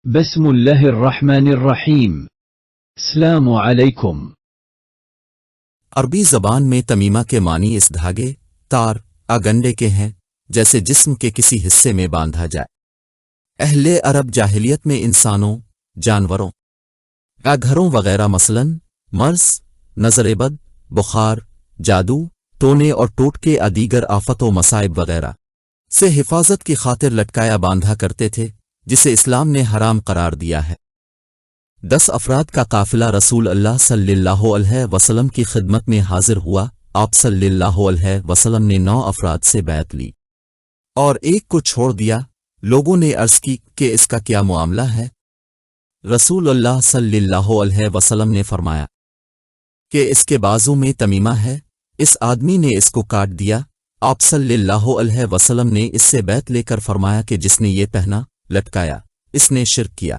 بسم الله الرحمن الرحیم۔ السلام علیکم۔ عربی زبان میں تمیمہ کے معنی اس دھاگے، تار، گنڈے کے ہیں جیسے جسم کے کسی حصے میں باندھا جائے۔ اہل عرب جاہلیت میں انسانوں، جانوروں، گھروں وغیرہ مثلاً مرض، نظر بد، بخار، جادو ٹونے اور ٹوٹکے دیگر آفت و مصائب وغیرہ سے حفاظت کی خاطر لٹکایا باندھا کرتے تھے، جسے اسلام نے حرام قرار دیا ہے۔ 10 افراد کا قافلہ رسول اللہ صلی اللہ علیہ وسلم کی خدمت میں حاضر ہوا۔ آپ صلی اللہ علیہ وسلم نے 9 افراد سے بیعت لی اور ایک کو چھوڑ دیا۔ لوگوں نے عرض کی کہ اس کا کیا معاملہ ہے؟ رسول اللہ صلی اللہ علیہ وسلم نے فرمایا کہ اس کے بازو میں تمیمہ ہے، اس آدمی نے اس کو کاٹ دیا۔ آپ صلی اللہ علیہ وسلم نے اس سے بیعت لے کر فرمایا کہ جس نے یہ پہنا، لٹکایا، اس نے شرک کیا۔